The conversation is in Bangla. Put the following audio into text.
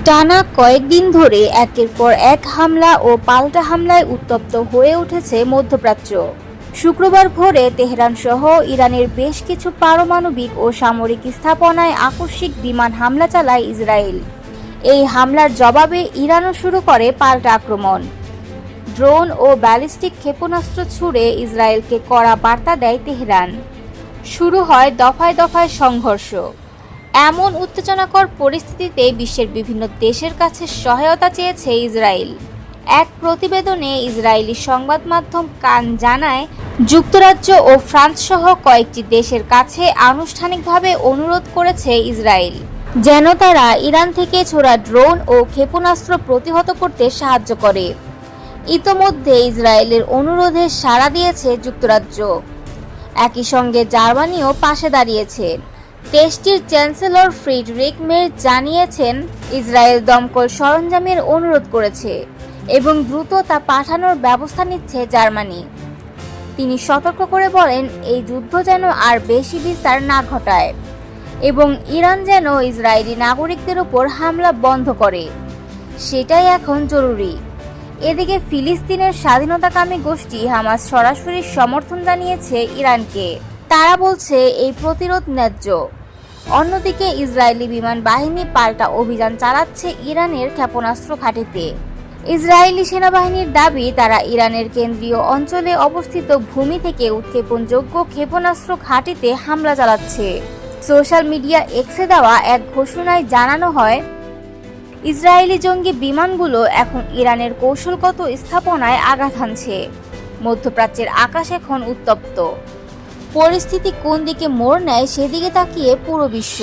টানা কয়েকদিন ধরে একের পর এক হামলা ও পাল্টা হামলায় উত্তপ্ত হয়ে উঠেছে মধ্যপ্রাচ্য। শুক্রবার ভোরে তেহরান সহ ইরানের বেশ কিছু পারমাণবিক ও সামরিক স্থাপনায় আকস্মিক বিমান হামলা চালায় ইসরায়েল। এই হামলার জবাবে ইরানও শুরু করে পাল্টা আক্রমণ। ড্রোন ও ব্যালিস্টিক ক্ষেপণাস্ত্র ছুড়ে ইসরায়েলকে কড়া বার্তা দেয় তেহরান। শুরু হয় দফায় দফায় সংঘর্ষ। এমন উত্তেজনাকর পরিস্থিতিতে বিশ্বের বিভিন্ন দেশের কাছে সহায়তা চেয়েছে ইসরায়েল। এক প্রতিবেদনে ইসরায়েলি সংবাদ মাধ্যম কান জানায়, যুক্তরাজ্য ও ফ্রান্স সহ কয়েকটি দেশের কাছে আনুষ্ঠানিকভাবে অনুরোধ করেছে ইসরায়েল যেন তারা ইরান থেকে ছোড়া ড্রোন ও ক্ষেপণাস্ত্র প্রতিহত করতে সাহায্য করে। ইতোমধ্যে ইসরায়েলের অনুরোধে সাড়া দিয়েছে যুক্তরাজ্য। একই সঙ্গে জার্মানিও পাশে দাঁড়িয়েছে। দেশটির চ্যান্সেলর ফ্রিডরিখ মের জানিয়েছেন, ইসরায়েল দমকল সরঞ্জামের অনুরোধ করেছে এবং দ্রুত তা পাঠানোর ব্যবস্থা নিচ্ছে জার্মানি। তিনি সতর্ক করে বলেন, এই যুদ্ধ যেন আর বেশি বিস্তার না ঘটায় এবং ইরান যেন ইসরায়েলি নাগরিকদের উপর হামলা বন্ধ করে, সেটাই এখন জরুরি। এদিকে ফিলিস্তিনের স্বাধীনতাকামী গোষ্ঠী হামাস সরাসরি সমর্থন জানিয়েছে ইরানকে। তারা বলছে এই প্রতিরোধ ন্যায্য। অন্যদিকে ইসরায়েলি বিমান বাহিনী পাল্টা অভিযান চালাচ্ছে ইরানের ক্ষেপণাস্ত্র ঘাঁটিতে। ইসরায়েলি সেনাবাহিনীর দাবি, তারা ইরানের কেন্দ্রীয় অঞ্চলে অবস্থিত ভূমি থেকে উৎক্ষেপণযোগ্য ক্ষেপণাস্ত্র ঘাঁটিতে হামলা চালাচ্ছে। সোশ্যাল মিডিয়া এক্সে দেওয়া এক ঘোষণায় জানানো হয়, ইসরায়েলি জঙ্গি বিমানগুলো এখন ইরানের কৌশলগত স্থাপনায় আঘাত হানছে। মধ্যপ্রাচ্যের আকাশ এখন উত্তপ্ত। পরিস্থিতি কোন দিকে মোড় নেয় সেদিকে তাকিয়ে পুরো বিশ্ব।